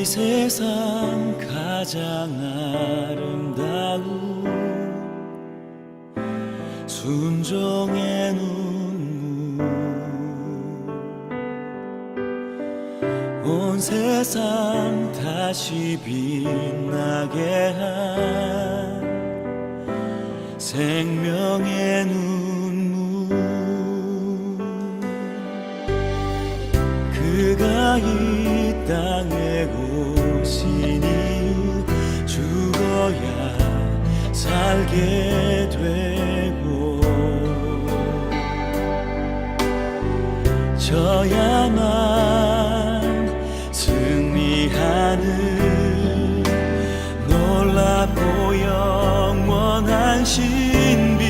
이 세상 가장 아름다운 순종의 눈물, 온 세상 다시 빛나게 한 생명의 눈물. 그가 이 땅에 오신 이유, 죽어야 살게 되고 져야만 승리하는 놀랍고 영원한 신비.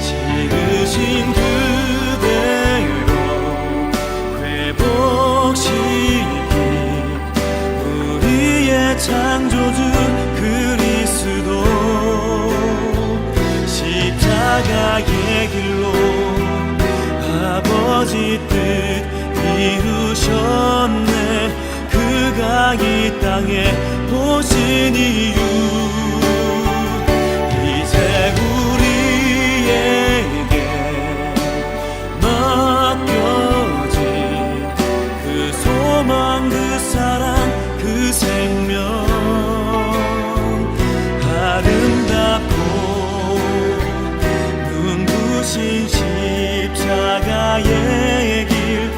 지으신 그대로 회복시킨 우리의 창조주 그리스도, 십자가의 길로 아버지 뜻 이루셨네. 그가 이 땅에 오신 이유, 이제 우리에게 맡겨진 그 소망, 그 사랑, 그 생명, 아름답고 눈부신 십자가의 길,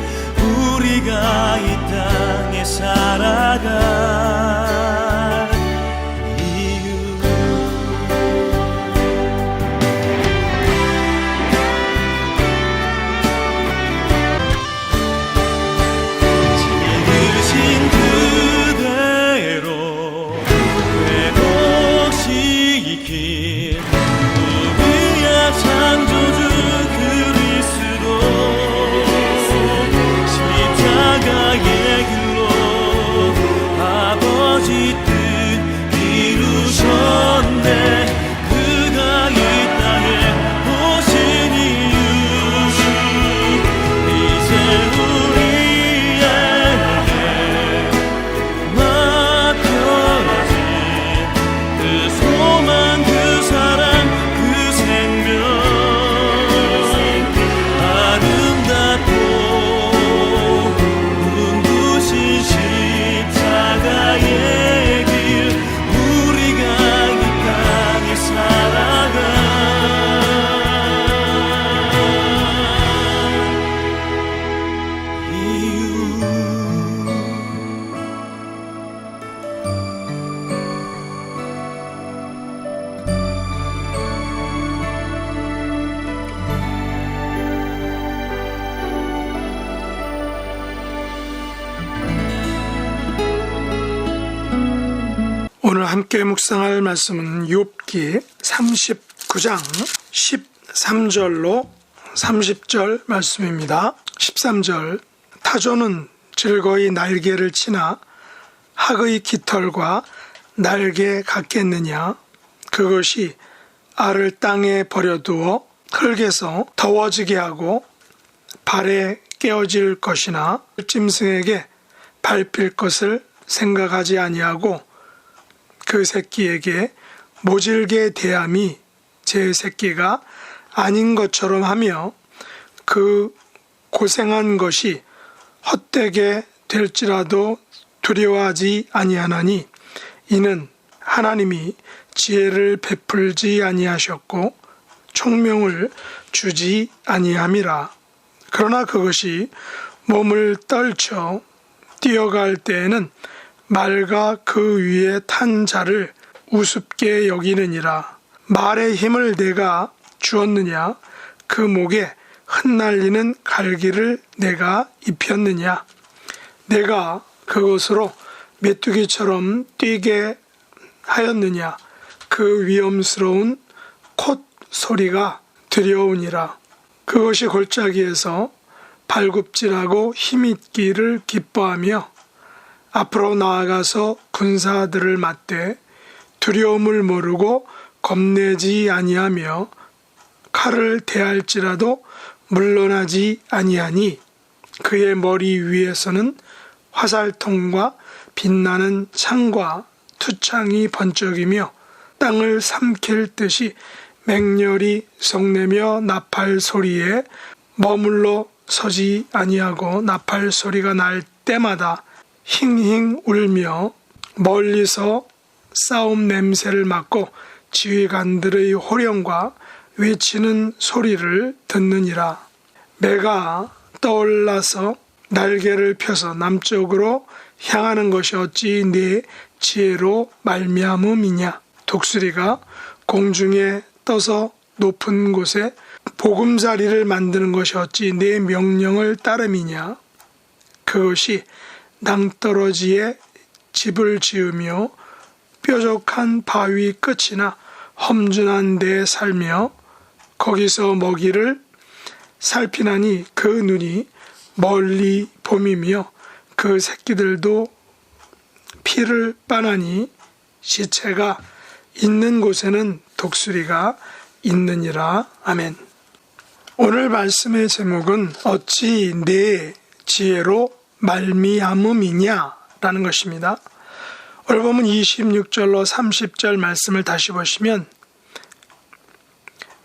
우리가 이 땅에 살아갈 이유. 지으신 그대로 회복시킨 우리의 창조주 그리스도, 십자가의 길로 아버지 뜻 이루셨네. 그가 이 땅에 오신 이유, 이제 우리에게 맡겨진 그 소망, 그 사랑, 그 생명, 아름답고 눈부신 십자가의 길, 우리가 이 땅에 살아갈 이유. 오늘 함께 묵상할 말씀은 욥기 39장 13절로 30절 말씀입니다. 13절, 타조는 즐거이 날개를 치나 학의 깃털과 날개 같겠느냐. 그것이 알을 땅에 버려두어 흙에서 더워지게 하고 발에 깨어질 것이나 짐승에게 밟힐 것을 생각하지 아니하고 그 새끼에게 모질게 대함이 제 새끼가 아닌 것처럼 하며 그 고생한 것이 헛되게 될지라도 두려워하지 아니하나니, 이는 하나님이 지혜를 베풀지 아니하셨고 총명을 주지 아니함이라. 그러나 그것이 몸을 떨쳐 뛰어갈 때에는 말과 그 위에 탄 자를 우습게 여기느니라. 말의 힘을 내가 주었느냐? 그 목에 흩날리는 갈기를 내가 입혔느냐? 내가 그것으로 메뚜기처럼 뛰게 하였느냐? 그 위험스러운 콧 소리가 두려우니라. 그것이 골짜기에서 발굽질하고 힘있기를 기뻐하며 앞으로 나아가서 군사들을 맞대 두려움을 모르고 겁내지 아니하며 칼을 대할지라도 물러나지 아니하니, 그의 머리 위에서는 화살통과 빛나는 창과 투창이 번쩍이며 땅을 삼킬 듯이 맹렬히 성내며 나팔 소리에 머물러 서지 아니하고 나팔 소리가 날 때마다 힝힝 울며 멀리서 싸움 냄새를 맡고 지휘관들의 호령과 외치는 소리를 듣느니라. 매가 떠올라서 날개를 펴서 남쪽으로 향하는 것이 어찌 네 지혜로 말미암음이냐. 독수리가 공중에 떠서 높은 곳에 보금자리를 만드는 것이 어찌 내 명령을 따름이냐. 그것이 낭떠러지에 집을 지으며 뾰족한 바위 끝이나 험준한 데에 살며 거기서 먹이를 살피나니 그 눈이 멀리 봄이며 그 새끼들도 피를 빠나니 시체가 있는 곳에는 독수리가 있느니라. 아멘. 오늘 말씀의 제목은 어찌 내 지혜로 말미암음이냐 라는 것입니다. 오늘 보면 26절로 30절 말씀을 다시 보시면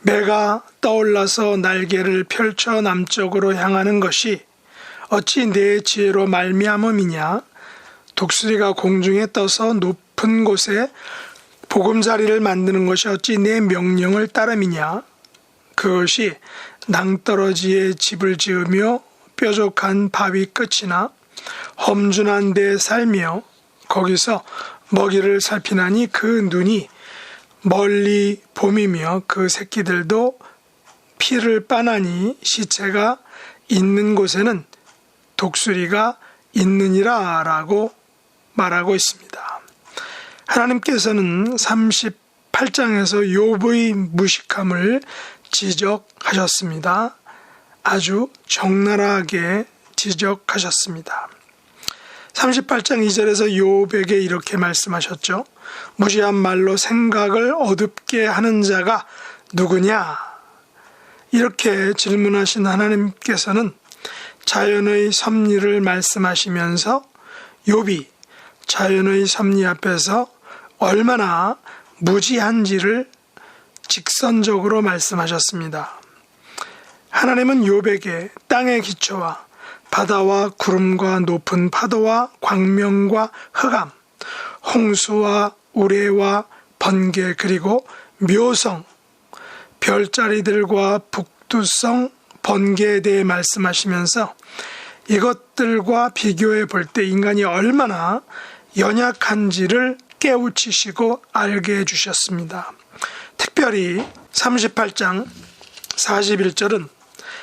매가 떠올라서 날개를 펼쳐 남쪽으로 향하는 것이 어찌 내 지혜로 말미암음이냐. 독수리가 공중에 떠서 높은 곳에 보금자리를 만드는 것이 어찌 내 명령을 따름이냐. 그것이 낭떠러지에 집을 지으며 뾰족한 바위 끝이나 험준한 데에 살며 거기서 먹이를 살피나니 그 눈이 멀리 봄이며 그 새끼들도 피를 빠나니 시체가 있는 곳에는 독수리가 있느니라 라고 말하고 있습니다. 하나님께서는 38장에서 욥의 무식함을 지적하셨습니다. 아주 적나라하게 지적하셨습니다. 38장 2절에서 욥에게 이렇게 말씀하셨죠. 무지한 말로 생각을 어둡게 하는 자가 누구냐? 이렇게 질문하신 하나님께서는 자연의 섭리를 말씀하시면서 욥이 자연의 섭리 앞에서 얼마나 무지한지를 직선적으로 말씀하셨습니다. 하나님은 욥에게 땅의 기초와 바다와 구름과 높은 파도와 광명과 흑암, 홍수와 우레와 번개 그리고 묘성, 별자리들과 북두성, 번개에 대해 말씀하시면서 이것들과 비교해 볼 때 인간이 얼마나 연약한지를 깨우치시고 알게 해주셨습니다. 특별히 38장 41절은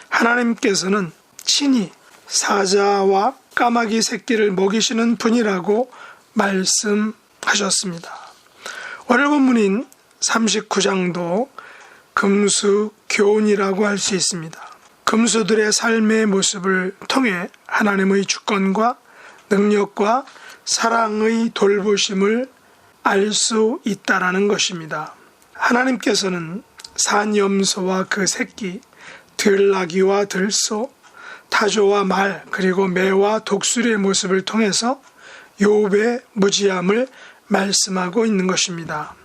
하나님께서는 친히 사자와 까마귀 새끼를 먹이시는 분이라고 말씀하셨습니다. 오늘 본문인 39장도 금수교훈이라고 할 수 있습니다. 금수들의 삶의 모습을 통해 하나님의 주권과 능력과 사랑의 돌보심을 알 수 있다라는 것입니다. 하나님께서는 산염소와 그 새끼, 들나귀와 들소, 타조와 말, 그리고 매와 독수리의 모습을 통해서 욥의 무지함을 말씀하고 있는 것입니다.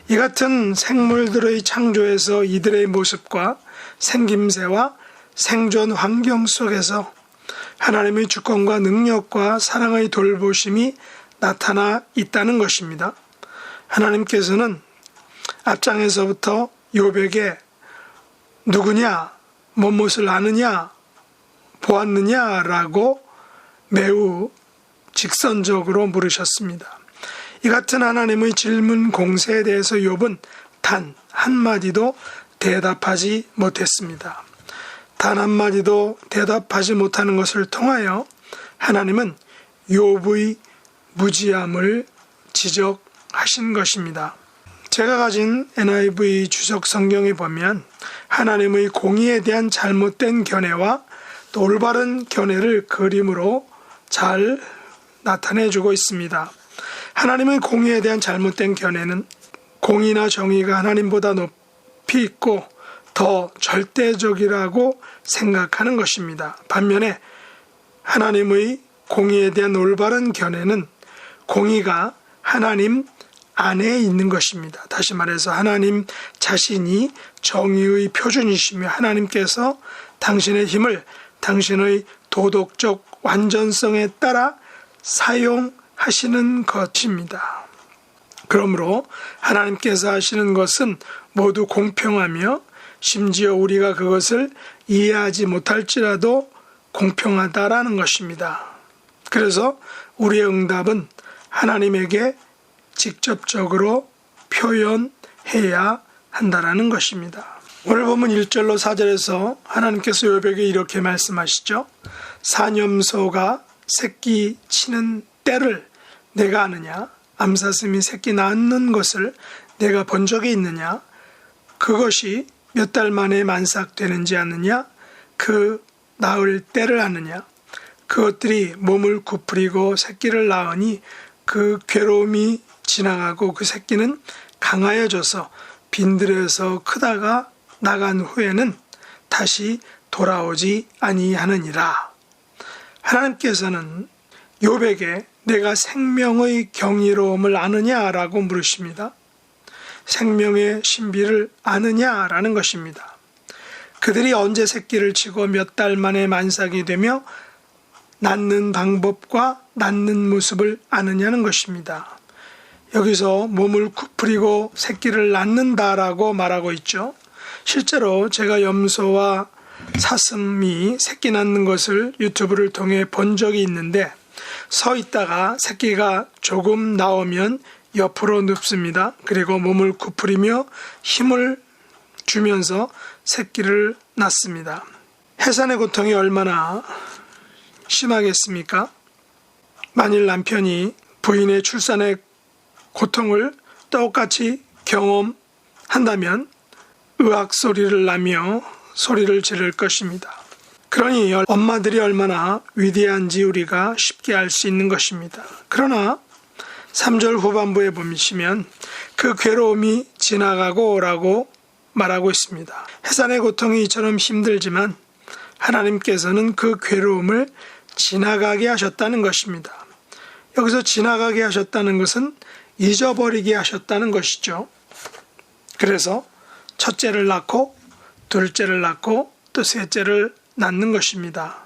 이 같은 생물들의 창조에서 이들의 모습과 생김새와 생존 환경 속에서 하나님의 주권과 능력과 사랑의 돌보심이 나타나 있다는 것입니다. 하나님께서는 앞장에서부터 욥에게 누구냐, 무엇을 아느냐, 보았느냐라고 매우 직선적으로 물으셨습니다. 이 같은 하나님의 질문 공세에 대해서 욥은 단 한마디도 대답하지 못했습니다. 단 한마디도 대답하지 못하는 것을 통하여 하나님은 욥의 무지함을 지적하신 것입니다. 제가 가진 NIV 주석 성경에 보면 하나님의 공의에 대한 잘못된 견해와 또 올바른 견해를 그림으로 잘 나타내주고 있습니다. 하나님의 공의에 대한 잘못된 견해는 공의나 정의가 하나님보다 높이 있고 더 절대적이라고 생각하는 것입니다. 반면에 하나님의 공의에 대한 올바른 견해는 공의가 하나님 안에 있는 것입니다. 다시 말해서 하나님 자신이 정의의 표준이시며 하나님께서 당신의 힘을 당신의 도덕적 완전성에 따라 사용하시는 것입니다. 그러므로 하나님께서 하시는 것은 모두 공평하며 심지어 우리가 그것을 이해하지 못할지라도 공평하다라는 것입니다. 그래서 우리의 응답은 하나님에게 직접적으로 표현해야 한다라는 것입니다. 오늘 보면 1절로 4절에서 하나님께서 욥에게 이렇게 말씀하시죠. 사념소가 새끼 치는 때를 내가 아느냐? 암사슴이 새끼 낳는 것을 내가 본 적이 있느냐? 그것이 몇 달 만에 만삭되는지 아느냐? 그 낳을 때를 아느냐? 그것들이 몸을 구부리고 새끼를 낳으니 그 괴로움이 지나가고 그 새끼는 강하여져서 빈들에서 크다가 나간 후에는 다시 돌아오지 아니하느니라. 하나님께서는 욥에게 내가 생명의 경이로움을 아느냐라고 물으십니다. 생명의 신비를 아느냐라는 것입니다. 그들이 언제 새끼를 치고 몇 달 만에 만삭이 되며 낳는 방법과 낳는 모습을 아느냐는 것입니다. 여기서 몸을 구부리고 새끼를 낳는다라고 말하고 있죠. 실제로 제가 염소와 사슴이 새끼 낳는 것을 유튜브를 통해 본 적이 있는데 서 있다가 새끼가 조금 나오면 옆으로 눕습니다. 그리고 몸을 구부리며 힘을 주면서 새끼를 낳습니다. 해산의 고통이 얼마나 심하겠습니까? 만일 남편이 부인의 출산의 고통을 똑같이 경험한다면 의학 소리를 나며 소리를 지를 것입니다. 그러니 엄마들이 얼마나 위대한지 우리가 쉽게 알 수 있는 것입니다. 그러나 3절 후반부에 보시면 그 괴로움이 지나가고 라고 말하고 있습니다. 해산의 고통이 이처럼 힘들지만 하나님께서는 그 괴로움을 지나가게 하셨다는 것입니다. 여기서 지나가게 하셨다는 것은 잊어버리게 하셨다는 것이죠. 그래서 첫째를 낳고 둘째를 낳고 또 셋째를 낳는 것입니다.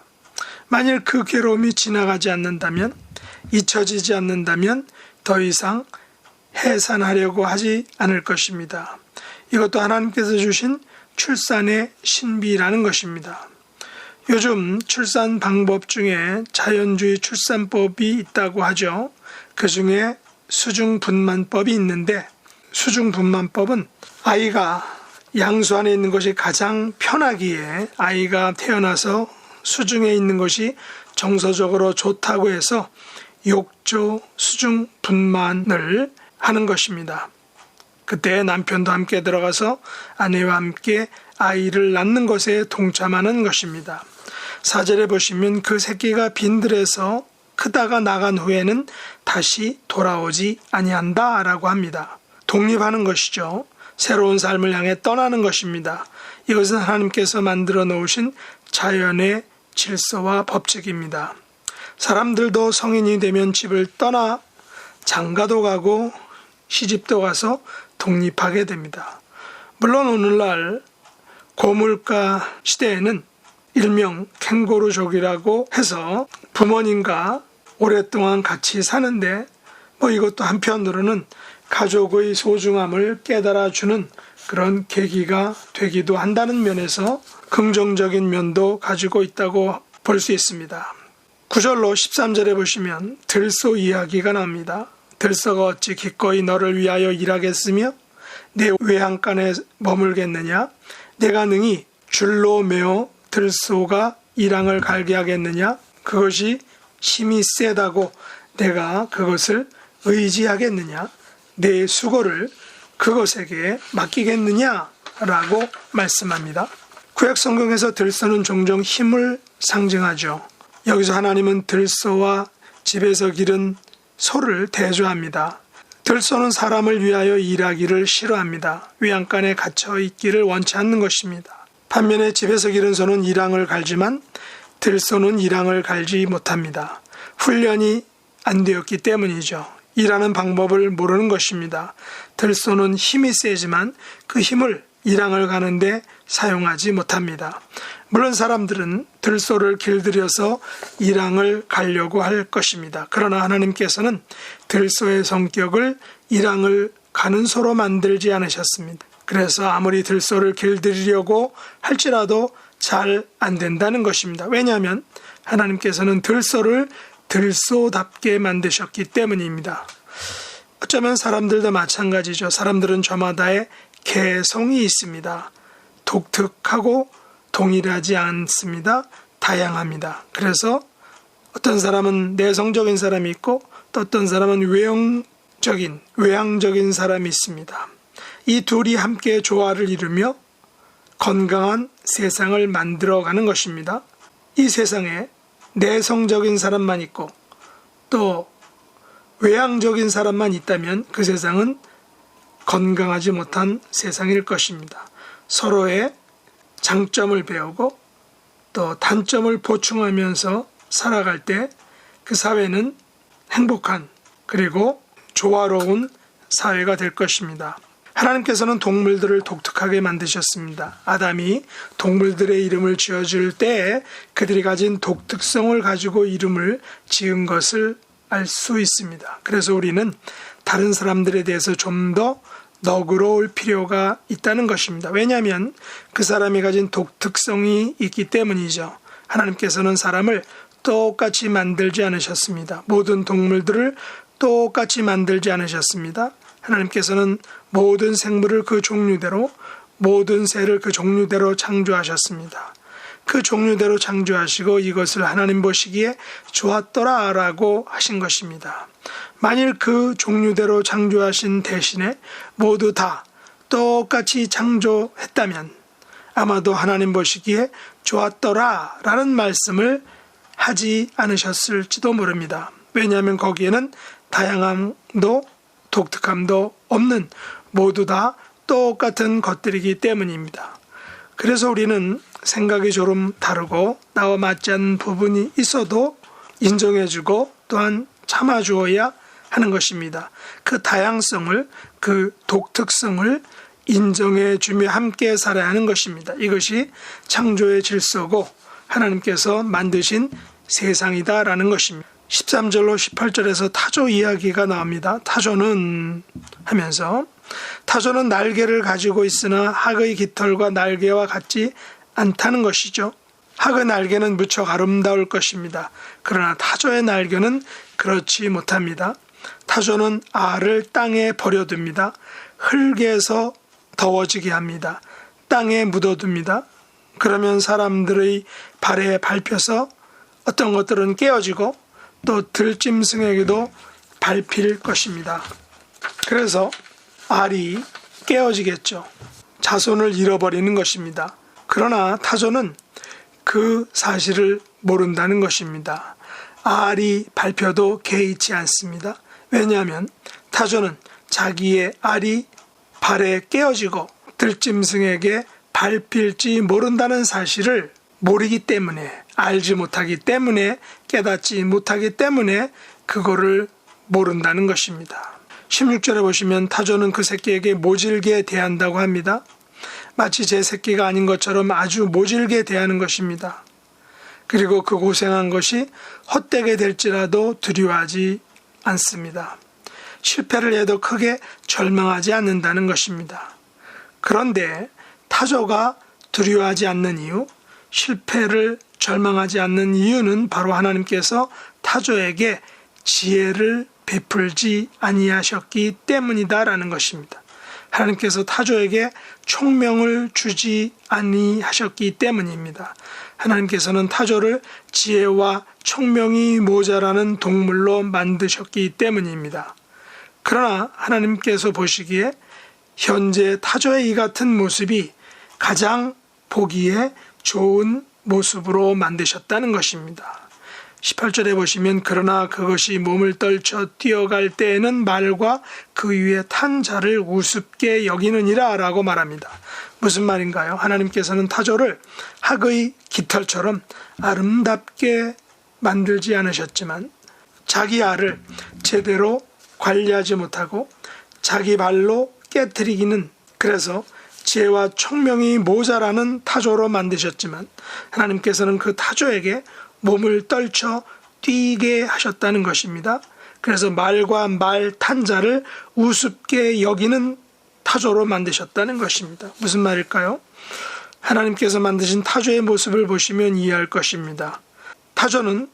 만일 그 괴로움이 지나가지 않는다면, 잊혀지지 않는다면 더 이상 해산하려고 하지 않을 것입니다. 이것도 하나님께서 주신 출산의 신비라는 것입니다. 요즘 출산 방법 중에 자연주의 출산법이 있다고 하죠. 그 중에 수중분만법이 있는데 수중분만법은 아이가 양수 안에 있는 것이 가장 편하기에 아이가 태어나서 수중에 있는 것이 정서적으로 좋다고 해서 욕조 수중분만을 하는 것입니다. 그때 남편도 함께 들어가서 아내와 함께 아이를 낳는 것에 동참하는 것입니다. 4절에 보시면 그 새끼가 빈들에서 크다가 나간 후에는 다시 돌아오지 아니한다 라고 합니다. 독립하는 것이죠. 새로운 삶을 향해 떠나는 것입니다. 이것은 하나님께서 만들어 놓으신 자연의 질서와 법칙입니다. 사람들도 성인이 되면 집을 떠나 장가도 가고 시집도 가서 독립하게 됩니다. 물론 오늘날 고물가 시대에는 일명 캥거루족이라고 해서 부모님과 오랫동안 같이 사는데 이것도 한편으로는 가족의 소중함을 깨달아주는 그런 계기가 되기도 한다는 면에서 긍정적인 면도 가지고 있다고 볼 수 있습니다. 9절로 13절에 보시면 들소 이야기가 나옵니다. 들소가 어찌 기꺼이 너를 위하여 일하겠으며 내 외양간에 머물겠느냐? 내가 능히 줄로 매어 들소가 이랑을 갈게 하겠느냐? 그것이 힘이 세다고 내가 그것을 의지하겠느냐? 내 수고를 그것에게 맡기겠느냐? 라고 말씀합니다. 구약 성경에서 들소는 종종 힘을 상징하죠. 여기서 하나님은 들소와 집에서 기른 소를 대조합니다. 들소는 사람을 위하여 일하기를 싫어합니다. 외양간에 갇혀 있기를 원치 않는 것입니다. 반면에 집에서 기른 소는 이랑을 갈지만 들소는 이랑을 갈지 못합니다. 훈련이 안 되었기 때문이죠. 일하는 방법을 모르는 것입니다. 들소는 힘이 세지만 그 힘을 일항을 가는데 사용하지 못합니다. 물론 사람들은 들소를 길들여서 일항을 가려고 할 것입니다. 그러나 하나님께서는 들소의 성격을 일항을 가는 소로 만들지 않으셨습니다. 그래서 아무리 들소를 길들이려고 할지라도 잘 안 된다는 것입니다. 왜냐하면 하나님께서는 들소를 들소답게 만드셨기 때문입니다. 어쩌면 사람들도 마찬가지죠. 사람들은 저마다의 개성이 있습니다. 독특하고 동일하지 않습니다. 다양합니다. 그래서 어떤 사람은 내성적인 사람이 있고 또 어떤 사람은 외향적인 사람이 있습니다. 이 둘이 함께 조화를 이루며 건강한 세상을 만들어가는 것입니다. 이 세상에 내성적인 사람만 있고 또 외향적인 사람만 있다면 그 세상은 건강하지 못한 세상일 것입니다. 서로의 장점을 배우고 또 단점을 보충하면서 살아갈 때 그 사회는 행복한 그리고 조화로운 사회가 될 것입니다. 하나님께서는 동물들을 독특하게 만드셨습니다. 아담이 동물들의 이름을 지어줄 때 그들이 가진 독특성을 가지고 이름을 지은 것을 알 수 있습니다. 그래서 우리는 다른 사람들에 대해서 좀 더 너그러울 필요가 있다는 것입니다. 왜냐하면 그 사람이 가진 독특성이 있기 때문이죠. 하나님께서는 사람을 똑같이 만들지 않으셨습니다. 모든 동물들을 똑같이 만들지 않으셨습니다. 하나님께서는 모든 생물을 그 종류대로, 모든 새를 그 종류대로 창조하셨습니다. 그 종류대로 창조하시고 이것을 하나님 보시기에 좋았더라라고 하신 것입니다. 만일 그 종류대로 창조하신 대신에 모두 다 똑같이 창조했다면 아마도 하나님 보시기에 좋았더라라는 말씀을 하지 않으셨을지도 모릅니다. 왜냐하면 거기에는 다양함도 독특함도 없는 모두 다 똑같은 것들이기 때문입니다. 그래서 우리는 생각이 조금 다르고 나와 맞지 않는 부분이 있어도 인정해주고 또한 참아주어야 하는 것입니다. 그 다양성을, 그 독특성을 인정해주며 함께 살아야 하는 것입니다. 이것이 창조의 질서고 하나님께서 만드신 세상이다라는 것입니다. 13절로 18절에서 타조 이야기가 나옵니다. 타조는 하면서 타조는 날개를 가지고 있으나 학의 깃털과 날개와 같지 않다는 것이죠. 학의 날개는 무척 아름다울 것입니다. 그러나 타조의 날개는 그렇지 못합니다. 타조는 알을 땅에 버려둡니다. 흙에서 더워지게 합니다. 땅에 묻어둡니다. 그러면 사람들의 발에 밟혀서 어떤 것들은 깨어지고 또 들짐승에게도 밟힐 것입니다. 그래서 알이 깨어지겠죠. 자손을 잃어버리는 것입니다. 그러나 타조는 그 사실을 모른다는 것입니다. 알이 밟혀도 개의치 않습니다. 왜냐하면 타조는 자기의 알이 발에 깨어지고 들짐승에게 밟힐지 모른다는 사실을 모르기 때문에, 알지 못하기 때문에, 깨닫지 못하기 때문에 그거를 모른다는 것입니다. 16절에 보시면 타조는 그 새끼에게 모질게 대한다고 합니다. 마치 제 새끼가 아닌 것처럼 아주 모질게 대하는 것입니다. 그리고 그 고생한 것이 헛되게 될지라도 두려워하지 않습니다. 실패를 해도 크게 절망하지 않는다는 것입니다. 그런데 타조가 두려워하지 않는 이유, 실패를 절망하지 않는 이유는 바로 하나님께서 타조에게 지혜를 베풀지 아니하셨기 때문이다라는 것입니다. 하나님께서 타조에게 총명을 주지 아니하셨기 때문입니다. 하나님께서는 타조를 지혜와 총명이 모자라는 동물로 만드셨기 때문입니다. 그러나 하나님께서 보시기에 현재 타조의 이 같은 모습이 가장 보기에 좋은 모습으로 만드셨다는 것입니다. 18절에 보시면 그러나 그것이 몸을 떨쳐 뛰어갈 때에는 말과 그 위에 탄 자를 우습게 여기느니라 라고 말합니다. 무슨 말인가요? 하나님께서는 타조를 학의 깃털처럼 아름답게 만들지 않으셨지만 자기 알을 제대로 관리하지 못하고 자기 발로 깨트리기는, 그래서 지혜와 총명이 모자라는 타조로 만드셨지만 하나님께서는 그 타조에게 몸을 떨쳐 뛰게 하셨다는 것입니다. 그래서 말과 말 탄자를 우습게 여기는 타조로 만드셨다는 것입니다. 무슨 말일까요? 하나님께서 만드신 타조의 모습을 보시면 이해할 것입니다. 타조는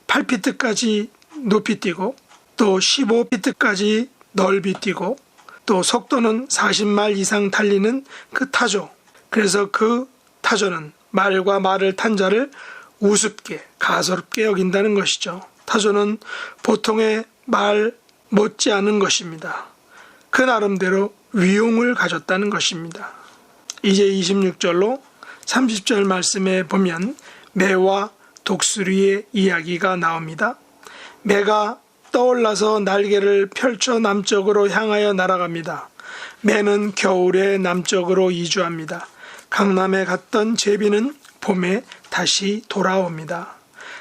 8피트까지 높이 뛰고 또 15피트까지 넓이 뛰고 또 속도는 40마일 이상 달리는 그 타조. 그래서 그 타조는 말과 말을 탄 자를 우습게 가소롭게 여긴다는 것이죠. 타조는 보통의 말 못지않은 것입니다. 그 나름대로 위용을 가졌다는 것입니다. 이제 26절로 30절 말씀에 보면 매와 독수리의 이야기가 나옵니다. 매가 떠올라서 날개를 펼쳐 남쪽으로 향하여 날아갑니다. 매는 겨울에 남쪽으로 이주합니다. 강남에 갔던 제비는 봄에 다시 돌아옵니다.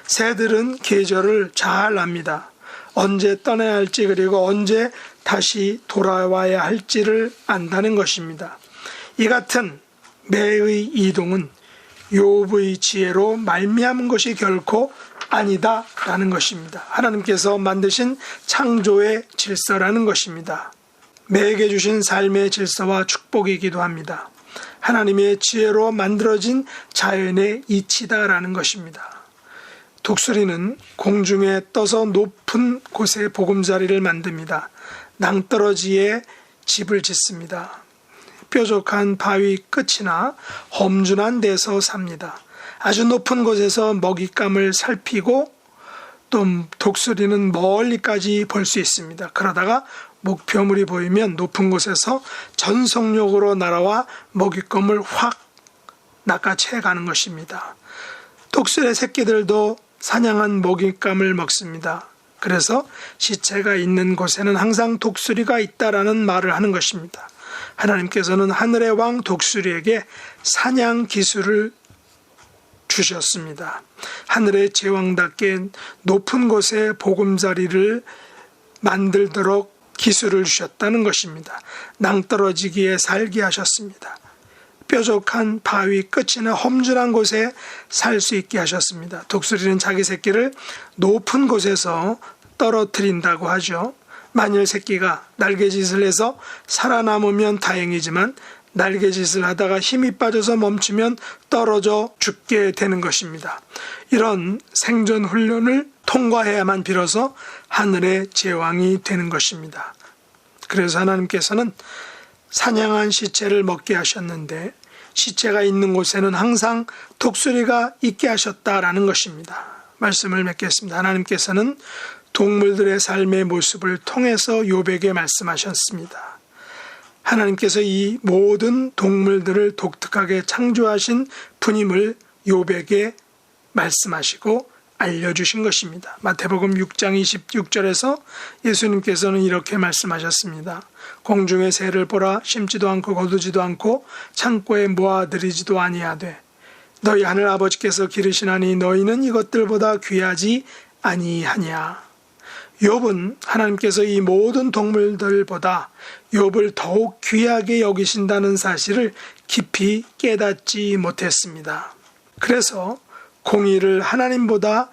새들은 계절을 잘 압니다. 언제 떠나야 할지 그리고 언제 다시 돌아와야 할지를 안다는 것입니다. 이 같은 매의 이동은 욥의 지혜로 말미암은 것이 결코 아니다라는 것입니다. 하나님께서 만드신 창조의 질서라는 것입니다. 매에게 주신 삶의 질서와 축복이기도 합니다. 하나님의 지혜로 만들어진 자연의 이치다라는 것입니다. 독수리는 공중에 떠서 높은 곳에 보금자리를 만듭니다. 낭떠러지에 집을 짓습니다. 뾰족한 바위 끝이나 험준한 데서 삽니다. 아주 높은 곳에서 먹잇감을 살피고 또 독수리는 멀리까지 볼 수 있습니다. 그러다가 목표물이 보이면 높은 곳에서 전속력으로 날아와 먹잇감을 확 낚아채 가는 것입니다. 독수리의 새끼들도 사냥한 먹잇감을 먹습니다. 그래서 시체가 있는 곳에는 항상 독수리가 있다라는 말을 하는 것입니다. 하나님께서는 하늘의 왕 독수리에게 사냥 기술을 주셨습니다. 하늘의 제왕답게 높은 곳에 보금자리를 만들도록 기술을 주셨다는 것입니다. 낭떠러지기에 살게 하셨습니다. 뾰족한 바위 끝이나 험준한 곳에 살 수 있게 하셨습니다. 독수리는 자기 새끼를 높은 곳에서 떨어뜨린다고 하죠. 만일 새끼가 날개짓을 해서 살아남으면 다행이지만 날개짓을 하다가 힘이 빠져서 멈추면 떨어져 죽게 되는 것입니다. 이런 생존 훈련을 통과해야만 비로소 하늘의 제왕이 되는 것입니다. 그래서 하나님께서는 사냥한 시체를 먹게 하셨는데 시체가 있는 곳에는 항상 독수리가 있게 하셨다라는 것입니다. 말씀을 맺겠습니다. 하나님께서는 동물들의 삶의 모습을 통해서 욥에게 말씀하셨습니다. 하나님께서 이 모든 동물들을 독특하게 창조하신 분임을 욥에게 말씀하시고 알려주신 것입니다. 마태복음 6장 26절에서 예수님께서는 이렇게 말씀하셨습니다. 공중의 새를 보라, 심지도 않고 거두지도 않고 창고에 모아들이지도 아니하되 너희 하늘 아버지께서 기르시나니 너희는 이것들보다 귀하지 아니하냐. 욥은 하나님께서 이 모든 동물들보다 욥을 더욱 귀하게 여기신다는 사실을 깊이 깨닫지 못했습니다. 그래서 공의를 하나님보다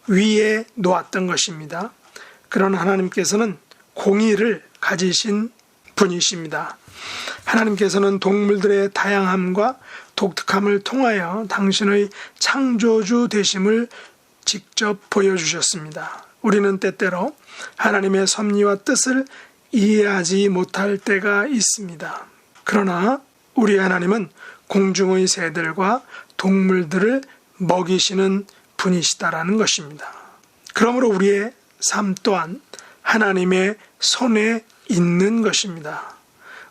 위에 놓았던 것입니다. 그러나 하나님께서는 공의를 가지신 분이십니다. 하나님께서는 동물들의 다양함과 독특함을 통하여 당신의 창조주 되심을 직접 보여주셨습니다. 우리는 때때로 하나님의 섭리와 뜻을 이해하지 못할 때가 있습니다. 그러나 우리 하나님은 공중의 새들과 동물들을 먹이시는 분이시다라는 것입니다. 그러므로 우리의 삶 또한 하나님의 손에 있는 것입니다.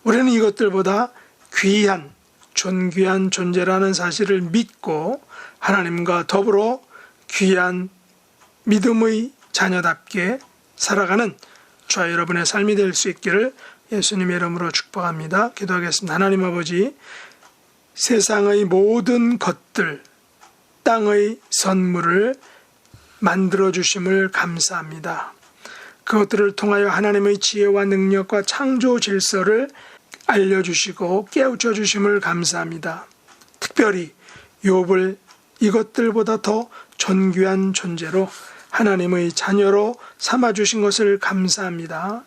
우리는 이것들보다 귀한, 존귀한 존재라는 사실을 믿고 하나님과 더불어 귀한 믿음의 자녀답게 살아가는 저와 여러분의 삶이 될 수 있기를 예수님의 이름으로 축복합니다. 기도하겠습니다. 하나님 아버지, 세상의 모든 것들, 땅의 선물을 만들어주심을 감사합니다. 그것들을 통하여 하나님의 지혜와 능력과 창조 질서를 알려주시고 깨우쳐 주심을 감사합니다. 특별히 욥을 이것들보다 더 존귀한 존재로 하나님의 자녀로 삼아주신 것을 감사합니다.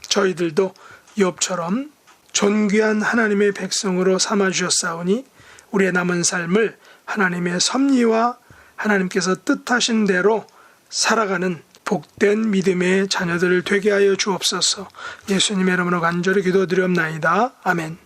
저희들도 욥처럼 존귀한 하나님의 백성으로 삼아주셨사오니 우리의 남은 삶을 하나님의 섭리와 하나님께서 뜻하신 대로 살아가는 복된 믿음의 자녀들 되게 하여 주옵소서. 예수님의 이름으로 간절히 기도드리옵나이다. 아멘.